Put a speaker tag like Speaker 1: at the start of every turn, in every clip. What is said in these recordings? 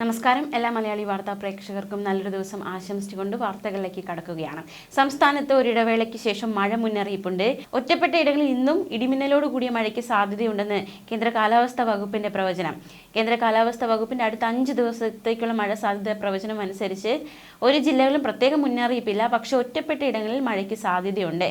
Speaker 1: നമസ്കാരം എല്ലാ മലയാളി വാർത്താ പ്രേക്ഷകർക്കും നല്ലൊരു ദിവസം ആശംസിച്ചുകൊണ്ട് വാർത്തകളിലേക്ക് കടക്കുകയാണ്. സംസ്ഥാനത്ത് ഒരിടവേളയ്ക്ക് ശേഷം മഴ മുന്നറിയിപ്പുണ്ട്. ഒറ്റപ്പെട്ട ഇടങ്ങളിൽ ഇന്നും ഇടിമിന്നലോട് കൂടിയ മഴയ്ക്ക് സാധ്യതയുണ്ടെന്ന് കേന്ദ്ര കാലാവസ്ഥാ വകുപ്പിന്റെ പ്രവചനം. കേന്ദ്ര കാലാവസ്ഥാ വകുപ്പിന്റെ അടുത്ത 5 ദിവസത്തേക്കുള്ള മഴ സാധ്യത പ്രവചനം അനുസരിച്ച് ഒരു ജില്ലകളിലും പ്രത്യേക മുന്നറിയിപ്പില്ല. പക്ഷെ ഒറ്റപ്പെട്ട ഇടങ്ങളിൽ മഴയ്ക്ക് സാധ്യതയുണ്ട്.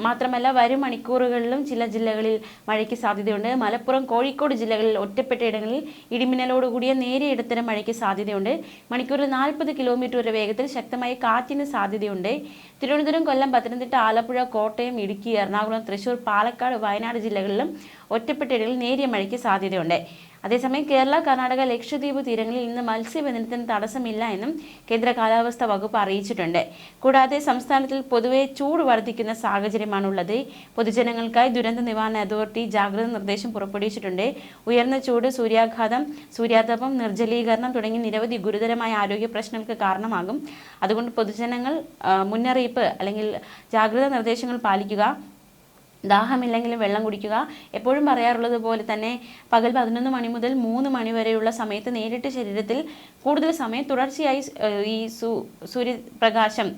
Speaker 1: മാത്രമല്ല വരും മണിക്കൂറുകളിലും ചില ജില്ലകളിൽ മഴയ്ക്ക് സാധ്യതയുണ്ട്. മലപ്പുറം, കോഴിക്കോട് ജില്ലകളിൽ ഒറ്റപ്പെട്ട ഇടങ്ങളിൽ ഇടിമിന്നലോടുകൂടിയ നേരിയ ഇടത്തരം മഴയ്ക്ക് സാധ്യതയുണ്ട്. മണിക്കൂറിൽ 40 കിലോമീറ്റർ വരെ വേഗത്തിൽ ശക്തമായ കാറ്റിന് സാധ്യതയുണ്ട്. തിരുവനന്തപുരം, കൊല്ലം, പത്തനംതിട്ട, ആലപ്പുഴ, കോട്ടയം, ഇടുക്കി, എറണാകുളം, തൃശൂർ, പാലക്കാട്, വയനാട് ജില്ലകളിലും ഒറ്റപ്പെട്ട ഇടങ്ങളിൽ നേരിയ മഴയ്ക്ക് സാധ്യതയുണ്ട്. അതേസമയം കേരള, കർണാടക, ലക്ഷദ്വീപ് തീരങ്ങളിൽ ഇന്ന് മത്സ്യബന്ധനത്തിന് തടസ്സമില്ല എന്നും കേന്ദ്ര കാലാവസ്ഥാ വകുപ്പ് അറിയിച്ചിട്ടുണ്ട്. കൂടാതെ സംസ്ഥാനത്തിൽ പൊതുവെ ചൂട് വർദ്ധിക്കുന്ന സാഹചര്യമാണുള്ളത്. പൊതുജനങ്ങൾക്കായി ദുരന്ത നിവാരണ അതോറിറ്റി ജാഗ്രതാ നിർദ്ദേശം പുറപ്പെടുവിച്ചിട്ടുണ്ട്. ഉയർന്ന ചൂട്, സൂര്യാഘാതം, സൂര്യാതപം, നിർജ്ജലീകരണം തുടങ്ങി നിരവധി ഗുരുതരമായ ആരോഗ്യ പ്രശ്നങ്ങൾക്ക് കാരണമാകും. അതുകൊണ്ട് പൊതുജനങ്ങൾ മുന്നറിയിപ്പ് അല്ലെങ്കിൽ ജാഗ്രതാ നിർദ്ദേശങ്ങൾ പാലിക്കുക. ദാഹമില്ലെങ്കിലും വെള്ളം കുടിക്കുക. എപ്പോഴും പറയാറുള്ളത് പോലെ തന്നെ പകൽ 11 മണി മുതൽ 3 മണി വരെയുള്ള സമയത്ത് നേരിട്ട് ശരീരത്തിൽ കൂടുതൽ സമയം തുടർച്ചയായി ഈ സൂര്യപ്രകാശം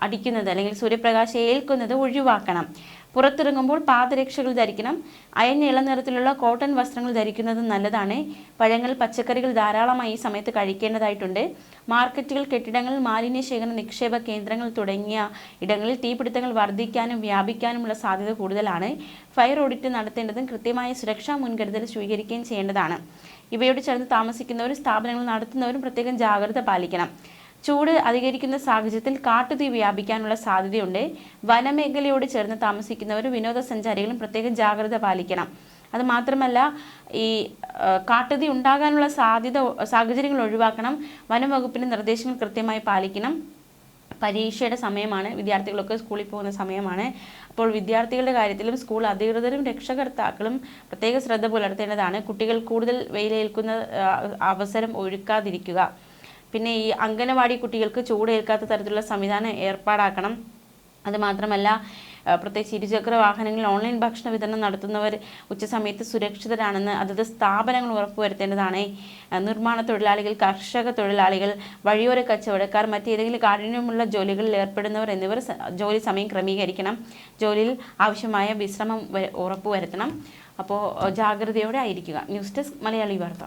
Speaker 1: അടിക്കുന്നത് അല്ലെങ്കിൽ സൂര്യപ്രകാശം ഏൽക്കുന്നത് ഒഴിവാക്കണം. പുറത്തിറങ്ങുമ്പോൾ പാദരക്ഷകൾ ധരിക്കണം. അയഞ്ഞ ഇളം നിറത്തിലുള്ള കോട്ടൺ വസ്ത്രങ്ങൾ ധരിക്കുന്നത് നല്ലതാണ്. പഴങ്ങൾ, പച്ചക്കറികൾ ധാരാളമായി ഈ സമയത്ത് കഴിക്കേണ്ടതായിട്ടുണ്ട്. മാർക്കറ്റുകൾ, കെട്ടിടങ്ങൾ, മാലിന്യ ശേഖരണ നിക്ഷേപ കേന്ദ്രങ്ങൾ തുടങ്ങിയ ഇടങ്ങളിൽ തീപിടുത്തങ്ങൾ വർദ്ധിക്കാനും വ്യാപിക്കാനുമുള്ള സാധ്യത കൂടുതലാണ്. ഫയർ ഓഡിറ്റ് നടത്തേണ്ടതും കൃത്യമായ സുരക്ഷാ മുൻകരുതൽ സ്വീകരിക്കുകയും ചെയ്യേണ്ടതാണ്. ഇവയോട് ചേർന്ന് താമസിക്കുന്നവരും സ്ഥാപനങ്ങൾ നടത്തുന്നവരും പ്രത്യേകം ജാഗ്രത പാലിക്കണം. ചൂട് അധികരിക്കുന്ന സാഹചര്യത്തിൽ കാട്ടുതീ വ്യാപിക്കാനുള്ള സാധ്യതയുണ്ട്. വനമേഖലയോട് ചേർന്ന് താമസിക്കുന്നവരും വിനോദസഞ്ചാരികളും പ്രത്യേകം ജാഗ്രത പാലിക്കണം. അത് മാത്രമല്ല ഈ കാട്ടുതീ ഉണ്ടാകാനുള്ള സാഹചര്യങ്ങൾ ഒഴിവാക്കണം. വനം വകുപ്പിന്റെ നിർദ്ദേശങ്ങൾ കൃത്യമായി പാലിക്കണം. പരീക്ഷയുടെ സമയമാണ്. വിദ്യാർത്ഥികളൊക്കെ സ്കൂളിൽ പോകുന്ന സമയമാണ്. അപ്പോൾ വിദ്യാർത്ഥികളുടെ കാര്യത്തിലും സ്കൂൾ അധികൃതരും രക്ഷകർത്താക്കളും പ്രത്യേക ശ്രദ്ധ പുലർത്തേണ്ടതാണ്. കുട്ടികൾ കൂടുതൽ വെയിലേൽക്കുന്ന അവസരം ഒരുക്കാതിരിക്കുക. പിന്നെ ഈ അംഗനവാടി കുട്ടികൾക്ക് ചൂടേൽക്കാത്ത തരത്തിലുള്ള സംവിധാനം ഏർപ്പാടാക്കണം. അതുമാത്രമല്ല പ്രത്യേകിച്ച് ഇരുചക്ര വാഹനങ്ങളിൽ ഓൺലൈൻ ഭക്ഷണ വിതരണം നടത്തുന്നവർ ഉച്ചസമയത്ത് സുരക്ഷിതരാണെന്ന് അതത് സ്ഥാപനങ്ങൾ ഉറപ്പുവരുത്തേണ്ടതാണ്. നിർമ്മാണ തൊഴിലാളികൾ, കർഷക തൊഴിലാളികൾ, വഴിയോര കച്ചവടക്കാർ, മറ്റേതെങ്കിലും കാഠിന്യമുള്ള ജോലികളിൽ ഏർപ്പെടുന്നവർ എന്നിവർ ജോലി സമയം ക്രമീകരിക്കണം. ജോലിയിൽ ആവശ്യമായ വിശ്രമം ഉറപ്പുവരുത്തണം. അപ്പോൾ ജാഗ്രതയോടെ ആയിരിക്കുക. ന്യൂസ് ഡെസ്ക് മലയാളി വാർത്ത.